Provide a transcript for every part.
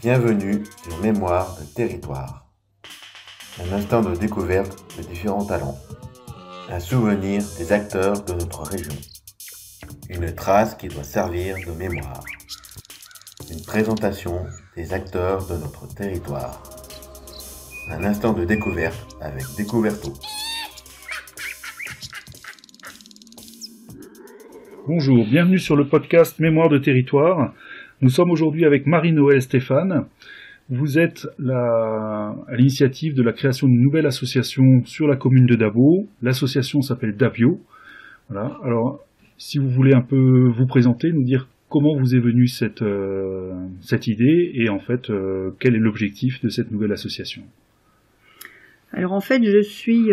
Bienvenue sur Mémoire de territoire. Un instant de découverte de différents talents. Un souvenir des acteurs de notre région. Une trace qui doit servir de mémoire. Une présentation des acteurs de notre territoire. Un instant de découverte avec Découverto. Bonjour, bienvenue sur le podcast Mémoire de territoire. Nous sommes aujourd'hui avec Marie-Noëlle Stéphane. Vous êtes à l'initiative de la création d'une nouvelle association sur la commune de Dabo. L'association s'appelle Dabio. Voilà. Alors, si vous voulez un peu vous présenter, nous dire comment vous est venue cette idée et en fait, quel est l'objectif de cette nouvelle association. Alors en fait, je suis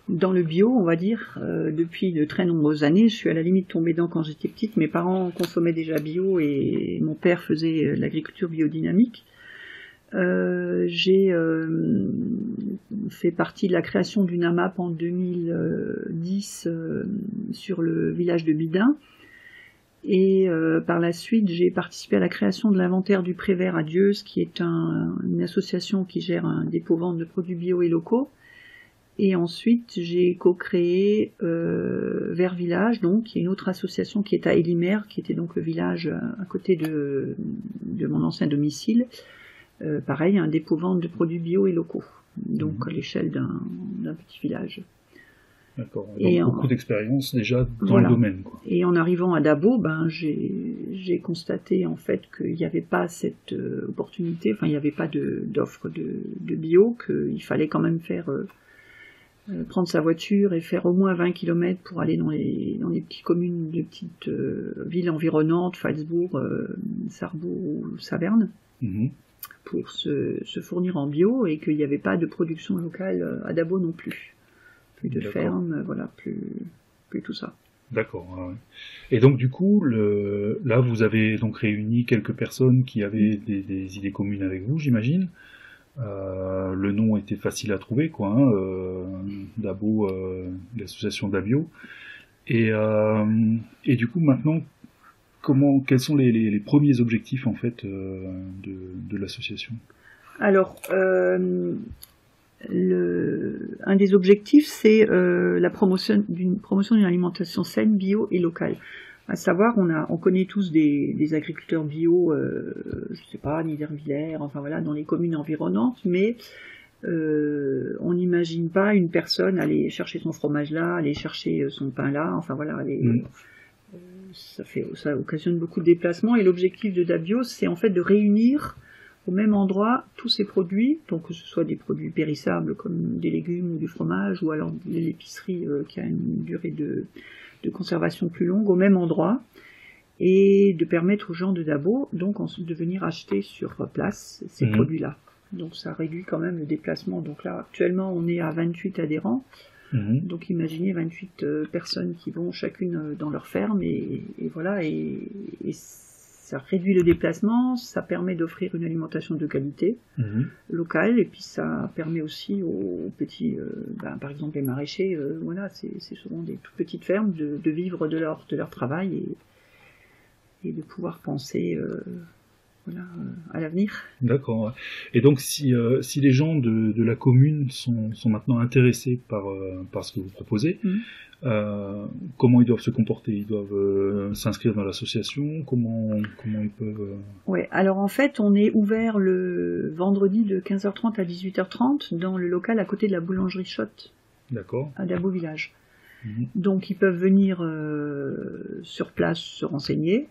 dans le bio, on va dire, depuis de très nombreuses années. Je suis à la limite tombée dedans quand j'étais petite. Mes parents consommaient déjà bio et mon père faisait l'agriculture biodynamique. J'ai fait partie de la création d'une AMAP en 2010 sur le village de Bidin. Et par la suite, j'ai participé à la création de l'inventaire du Prévert à Dieuze, qui est une association qui gère un dépôt-vente de produits bio et locaux. Et ensuite, j'ai co-créé Vert Village, donc, qui est une autre association qui est à Élimère, qui était donc le village à côté de mon ancien domicile. Pareil, un dépôt-vente de produits bio et locaux, donc à l'échelle d'un petit village. D'accord. Donc, beaucoup d'expérience déjà dans le domaine, quoi. Et en arrivant à Dabo, j'ai constaté en fait qu'il n'y avait pas cette opportunité, enfin il n'y avait pas d'offre de bio, qu'il fallait quand même prendre sa voiture et faire au moins 20 km pour aller dans les petites communes, de petites villes environnantes, Phalsbourg, Sarrebourg ou Saverne, pour se fournir en bio, et qu'il n'y avait pas de production locale à Dabo non plus. Plus de ferme, voilà, plus tout ça. D'accord. Ouais. Et donc du coup, là vous avez donc réuni quelques personnes qui avaient des idées communes avec vous, j'imagine. Le nom était facile à trouver, quoi. Dabo, l'association Dabio. Et du coup maintenant, quels sont les premiers objectifs en fait de l'association? Alors. Un des objectifs, c'est la promotion d'une alimentation saine, bio et locale. À savoir, on connaît tous des agriculteurs bio, je sais pas, Niederviller, enfin voilà, dans les communes environnantes, mais on n'imagine pas une personne aller chercher son fromage là, aller chercher son pain là, enfin voilà, ça occasionne beaucoup de déplacements. Et l'objectif de Dabio, c'est en fait de réunir au même endroit tous ces produits, donc que ce soit des produits périssables comme des légumes ou du fromage, ou alors de l'épicerie qui a une durée de conservation plus longue, au même endroit, et de permettre aux gens de Dabo donc ensuite de venir acheter sur place ces produits-là. Donc ça réduit quand même le déplacement. Donc là actuellement on est à 28 adhérents, donc imaginez 28 personnes qui vont chacune dans leur ferme, et voilà, et ça réduit le déplacement, ça permet d'offrir une alimentation de qualité locale, et puis ça permet aussi aux petits, par exemple les maraîchers, voilà, c'est souvent des toutes petites fermes, de vivre de leur travail et de pouvoir penser à l'avenir. D'accord. Et donc si les gens de la commune sont maintenant intéressés par ce que vous proposez, comment ils doivent se comporter? Ils doivent s'inscrire dans l'association? Comment ils peuvent... Ouais, alors en fait, on est ouvert le vendredi de 15h30 à 18h30 dans le local à côté de la boulangerie Schott. D'accord. À Dabo Village. Donc ils peuvent venir sur place se renseigner.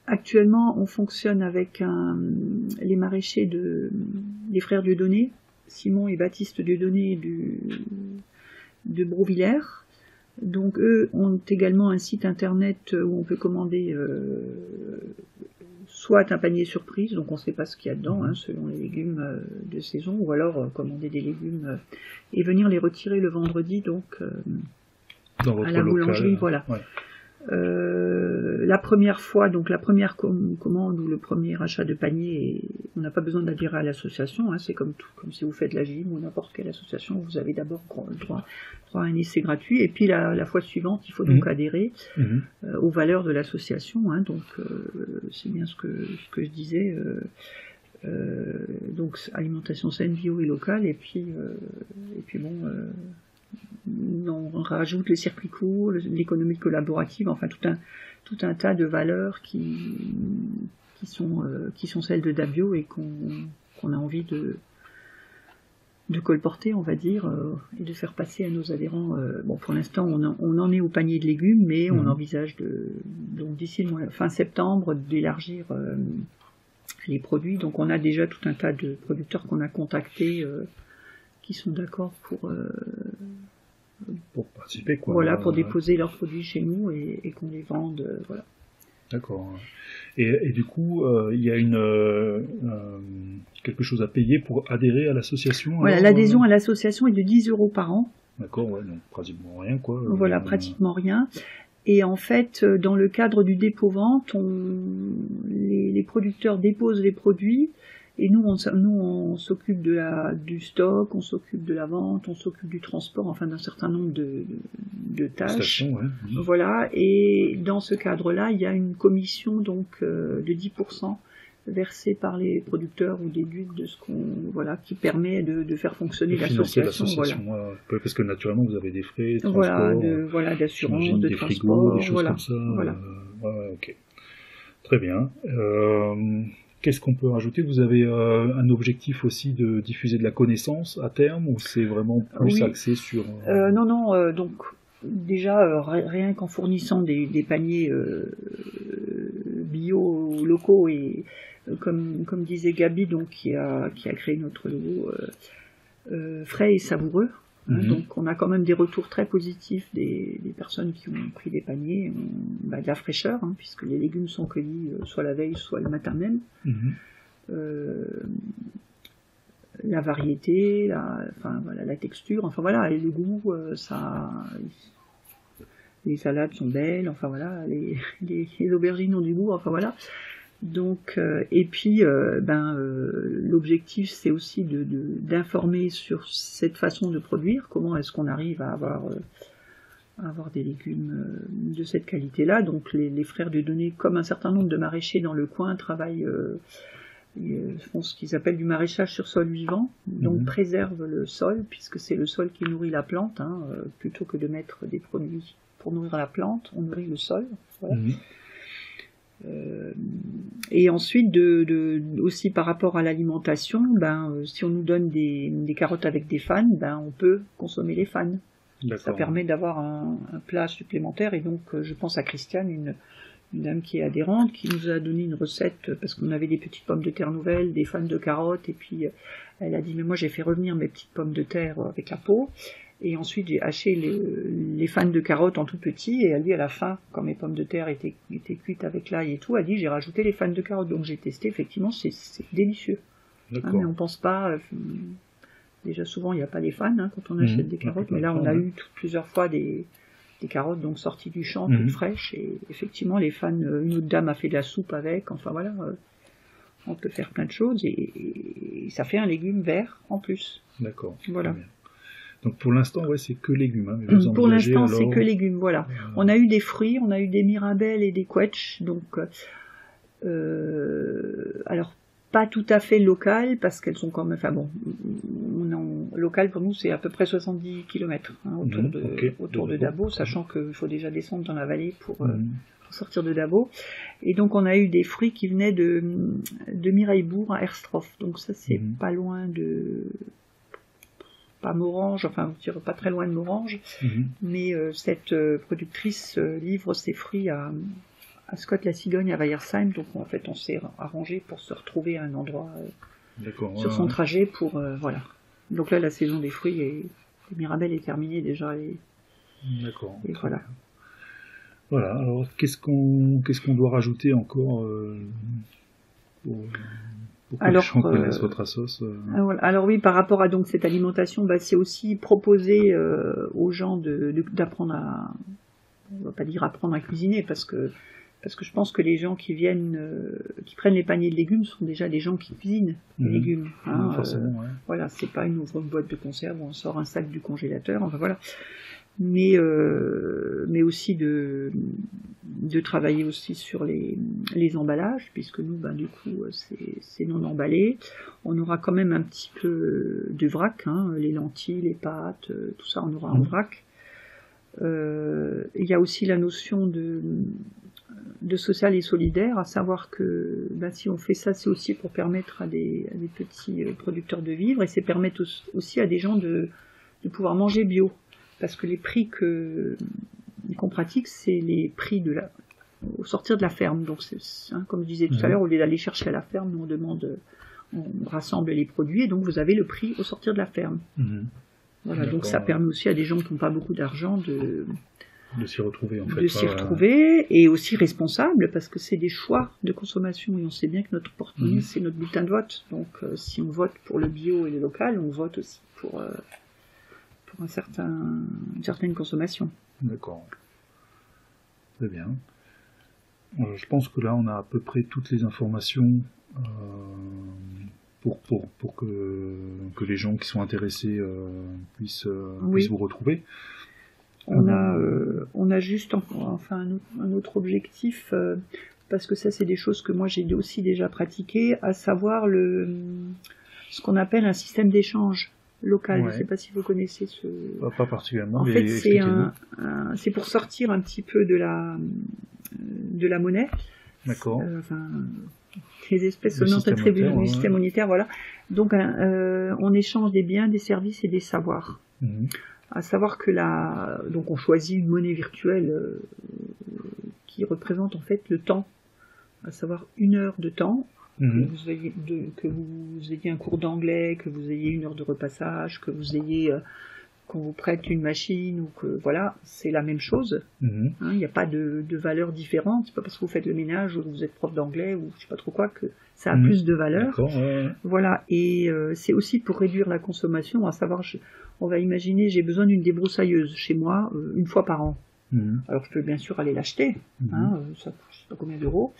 Actuellement, on fonctionne avec les maraîchers des frères Dieudonné, Simon et Baptiste Dieudonné de Brouvillers. Donc eux ont également un site internet où on peut commander soit un panier surprise, donc on ne sait pas ce qu'il y a dedans, selon les légumes de saison, ou alors commander des légumes et venir les retirer le vendredi, donc dans votre à la boulangerie, local, voilà. Ouais. La première fois, donc la première commande ou le premier achat de panier, on n'a pas besoin d'adhérer à l'association, hein, c'est comme si vous faites la gym ou n'importe quelle association, vous avez d'abord droit à un essai gratuit, et puis la fois suivante, il faut donc adhérer aux valeurs de l'association, hein, donc c'est bien ce que je disais, donc alimentation saine, bio et locale, et puis bon... on rajoute les circuits courts, l'économie collaborative, enfin tout un tas de valeurs qui sont celles de Dabio et qu'on a envie de colporter, on va dire, et de faire passer à nos adhérents. Bon, pour l'instant, on en est au panier de légumes, mais on envisage donc d'ici fin septembre d'élargir les produits. Donc on a déjà tout un tas de producteurs qu'on a contactés qui sont d'accord pour participer, quoi. Voilà, pour déposer leurs produits chez nous et qu'on les vende, voilà. D'accord. Et du coup, il y a quelque chose à payer pour adhérer à l'association? Voilà, l'adhésion à l'association est de 10 € par an. D'accord, ouais, donc pratiquement rien, quoi. Voilà, pratiquement rien. Et en fait, dans le cadre du dépôt-vente, les producteurs déposent les produits. Et nous, on s'occupe du stock, on s'occupe de la vente, on s'occupe du transport, enfin d'un certain nombre de tâches. Station, ouais. Voilà. Et dans ce cadre-là, il y a une commission donc de 10% versée par les producteurs ou déduite de ce qui permet de faire fonctionner l'association. Voilà. Parce que naturellement, vous avez des frais, de transport, d'assurance, de des transport, frigos, des choses comme ça. Voilà. Ok. Très bien. Qu'est-ce qu'on peut rajouter? Vous avez un objectif aussi de diffuser de la connaissance à terme, ou c'est vraiment plus axé sur... Non, donc déjà, rien qu'en fournissant des paniers bio locaux, et comme disait Gabi, donc, qui a créé notre logo, frais et savoureux. Donc on a quand même des retours très positifs des personnes qui ont pris des paniers, de la fraîcheur, hein, puisque les légumes sont cueillis soit la veille, soit le matin même. La variété, la texture, enfin voilà, et le goût, les salades sont belles, enfin voilà, les aubergines ont du goût, enfin voilà. Donc, et puis, l'objectif, c'est aussi d'informer sur cette façon de produire, comment est-ce qu'on arrive à avoir des légumes de cette qualité-là. Donc, les frères de Données, comme un certain nombre de maraîchers dans le coin, travaillent, font ce qu'ils appellent du maraîchage sur sol vivant, donc préservent le sol, puisque c'est le sol qui nourrit la plante, hein, plutôt que de mettre des produits pour nourrir la plante, on nourrit le sol. Voilà. Et ensuite, aussi par rapport à l'alimentation, si on nous donne des carottes avec des fans, on peut consommer les fans. Ça permet d'avoir un plat supplémentaire. Et donc, je pense à Christiane, une dame qui est adhérente, qui nous a donné une recette, parce qu'on avait des petites pommes de terre nouvelles, des fans de carottes, et puis elle a dit, mais moi j'ai fait revenir mes petites pommes de terre avec la peau. Et ensuite, j'ai haché les fans de carottes en tout petit, et elle dit à la fin, quand mes pommes de terre étaient cuites avec l'ail et tout, elle dit, j'ai rajouté les fans de carottes. Donc j'ai testé, effectivement, c'est délicieux. Hein, mais on pense pas, déjà souvent il n'y a pas les fans quand on achète des carottes, mais là on a eu plusieurs fois des carottes donc sorties du champ, toutes fraîches, et effectivement les fans, une autre dame a fait de la soupe avec, enfin voilà, on peut faire plein de choses, et ça fait un légume vert en plus. D'accord. Voilà. Donc pour l'instant, c'est que légumes. Hein, pour l'instant, c'est que légumes, voilà. On a eu des fruits, on a eu des mirabelles et des quetch, donc alors pas tout à fait local, parce qu'elles sont quand même, local pour nous c'est à peu près 70 km autour de Dabo, sachant qu'il faut déjà descendre dans la vallée pour sortir de Dabo. Et donc on a eu des fruits qui venaient de Mireilbourg à Erstroff, donc ça c'est pas loin pas Morange, enfin je dirais pas très loin de Morange, mais cette productrice livre ses fruits à Scott la Cigogne à Weiersheim, donc en fait on s'est arrangé pour se retrouver à un endroit sur son trajet pour voilà. Donc là la saison des fruits et des mirabelles est terminée déjà, et voilà. Voilà, alors qu'est-ce qu'on doit rajouter encore pour que les gens connaissent votre sauce. Alors oui, par rapport à donc cette alimentation, c'est aussi proposer aux gens d'apprendre on va pas dire apprendre à cuisiner, parce que je pense que les gens qui viennent, qui prennent les paniers de légumes sont déjà des gens qui cuisinent les légumes. Hein, forcément, ouais. Voilà, c'est pas une boîte de conserve où on sort un sac du congélateur, enfin voilà. Mais aussi de travailler aussi sur les emballages, puisque nous, du coup, c'est non emballé. On aura quand même un petit peu de vrac, hein, les lentilles, les pâtes, tout ça, on aura en vrac. Il y a aussi la notion de social et solidaire, à savoir que si on fait ça, c'est aussi pour permettre à des petits producteurs de vivre, et c'est permettre aussi à des gens de pouvoir manger bio. Parce que les prix qu'on pratique, c'est les prix au sortir de la ferme. Donc, comme je disais tout à l'heure, au lieu d'aller chercher à la ferme, nous on rassemble les produits, et donc vous avez le prix au sortir de la ferme. Voilà, donc ça permet aussi à des gens qui n'ont pas beaucoup d'argent de s'y retrouver, en fait. De s'y retrouver, et aussi responsables, parce que c'est des choix de consommation, et on sait bien que notre porte-monnaie, c'est notre bulletin de vote. Donc, si on vote pour le bio et le local, on vote aussi pour une certaine consommation. D'accord. Très bien. Je pense que là, on a à peu près toutes les informations pour que les gens qui sont intéressés puissent vous retrouver. On a juste un autre objectif, parce que ça, c'est des choses que moi j'ai aussi déjà pratiquées, à savoir ce qu'on appelle un système d'échange local. Je ne sais pas si vous connaissez ce... Pas particulièrement. En fait, c'est pour sortir un petit peu de la monnaie. D'accord. Les espèces sonnantes attribuées du système monétaire, voilà. Donc, on échange des biens, des services et des savoirs. À savoir que donc on choisit une monnaie virtuelle qui représente en fait le temps, à savoir 1 heure de temps. Que vous ayez un cours d'anglais, que vous ayez 1 heure de repassage, que vous ayez qu'on vous prête une machine, ou que voilà, c'est la même chose. Il n'y a pas de valeur différente. C'est pas parce que vous faites le ménage ou que vous êtes prof d'anglais ou je sais pas trop quoi que ça a plus de valeur. Voilà, et c'est aussi pour réduire la consommation, à savoir, on va imaginer, j'ai besoin d'une débroussailleuse chez moi 1 fois par an. Alors je peux bien sûr aller l'acheter, ça je sais pas combien d'euros.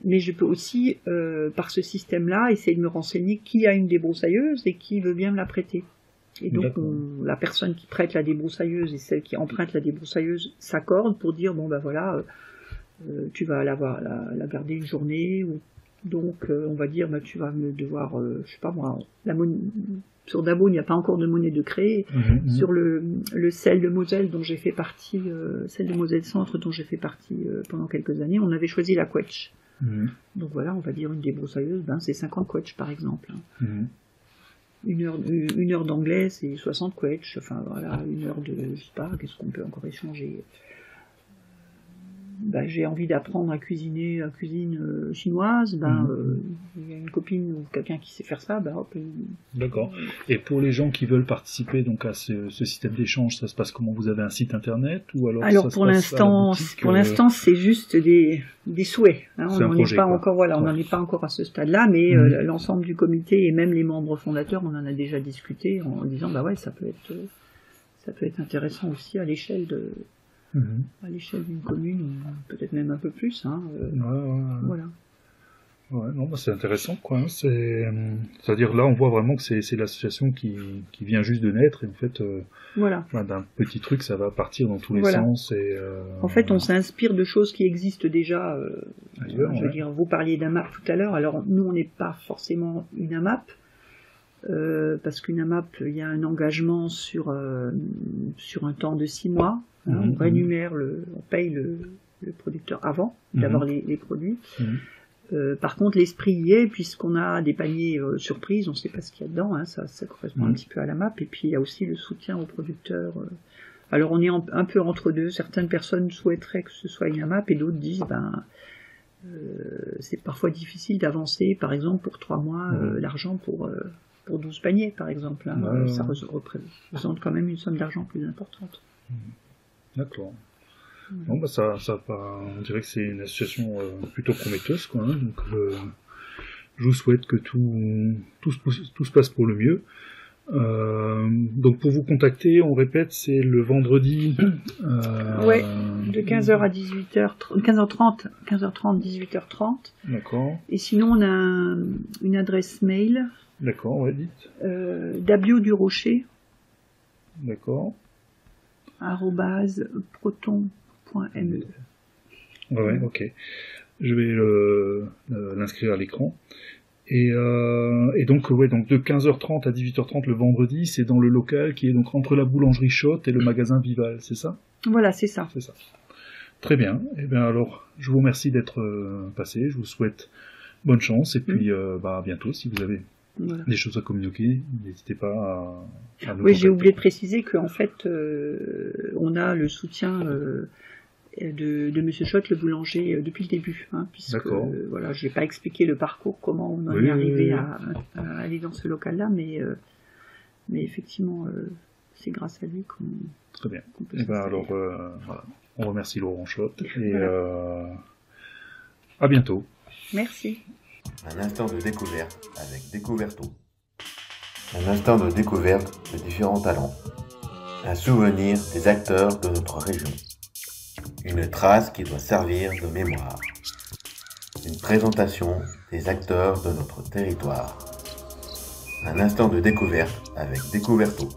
Mais je peux aussi, par ce système-là, essayer de me renseigner qui a une débroussailleuse et qui veut bien me la prêter. Et donc, la personne qui prête la débroussailleuse et celle qui emprunte la débroussailleuse s'accordent pour dire, voilà, tu vas la garder une journée, donc on va dire, tu vas me devoir, je sais pas moi, sur Dabo, il n'y a pas encore de monnaie de créer. Sur le sel de Moselle dont j'ai fait partie, sel de Moselle Centre dont j'ai fait partie pendant quelques années, on avait choisi la quetch. Donc voilà, on va dire une débroussailleuse, c'est 50 quetch par exemple. 1 heure d'anglais, c'est 60 quetch. Enfin voilà, 1 heure de, je sais pas, qu'est-ce qu'on peut encore échanger. J'ai envie d'apprendre à cuisiner la cuisine chinoise, il y a une copine ou quelqu'un qui sait faire ça, hop. D'accord. Et pour les gens qui veulent participer donc à ce système d'échange, ça se passe comment? Vous avez un site internet ou alors pour l'instant, c'est juste des souhaits. On n'en est pas encore, on n'en est pas encore à ce stade-là, mais l'ensemble du comité et même les membres fondateurs, on en a déjà discuté en disant ça peut être intéressant aussi à l'échelle d'une commune, peut-être même un peu plus. Voilà. Ouais, non, c'est intéressant, quoi. C'est-à-dire là, on voit vraiment que c'est l'association qui vient juste de naître, et en fait, d'un petit truc, ça va partir dans tous les sens. En fait, on s'inspire de choses qui existent déjà. Ailleurs, je veux dire, vous parliez d'AMAP tout à l'heure. Alors, nous, on n'est pas forcément une AMAP. Parce qu'une AMAP, il y a un engagement sur un temps de 6 mois. On rémunère on paye le producteur avant d'avoir les produits. Par contre, l'esprit y est, puisqu'on a des paniers surprises, on ne sait pas ce qu'il y a dedans, ça correspond un petit peu à la map, et puis il y a aussi le soutien aux producteurs. Alors on est un peu entre deux, certaines personnes souhaiteraient que ce soit une AMAP, et d'autres disent, c'est parfois difficile d'avancer, par exemple pour 3 mois, l'argent pour 12 paniers, par exemple. Ça représente quand même une somme d'argent plus importante. D'accord. Bon, on dirait que c'est une association plutôt prometteuse, quoi. Donc, je vous souhaite que tout se passe pour le mieux. Donc pour vous contacter, on répète, c'est le vendredi. Ouais, de 15h à 18h, 15h30, 18h30. D'accord. Et sinon, on a une adresse mail. D'accord, ouais, dites. Dabio du Rocher. D'accord. @proton.me. Ouais, ok. Je vais l'inscrire à l'écran. Et donc, ouais, donc de 15h30 à 18h30 le vendredi, c'est dans le local qui est donc entre la boulangerie Schott et le magasin Vival, c'est ça? Voilà, c'est ça. C'est ça. Très bien. Eh bien alors, je vous remercie d'être passé. Je vous souhaite bonne chance et puis à bientôt. Si vous avez des choses à communiquer, n'hésitez pas à nous Oui, j'ai contacter. oublié de préciser qu'en fait, on a le soutien de Monsieur Schott, le boulanger, depuis le début, puisque voilà, j'ai pas expliqué le parcours, comment on en est arrivé à aller dans ce local-là, mais effectivement, c'est grâce à lui qu'on. Très bien. Qu'on peut Et s'installer. alors, voilà, on remercie Laurent Schott et à bientôt. Merci. Un instant de découverte avec Découverto. Un instant de découverte de différents talents. Un souvenir des acteurs de notre région. Une trace qui doit servir de mémoire. Une présentation des acteurs de notre territoire. Un instant de découverte avec Découverto.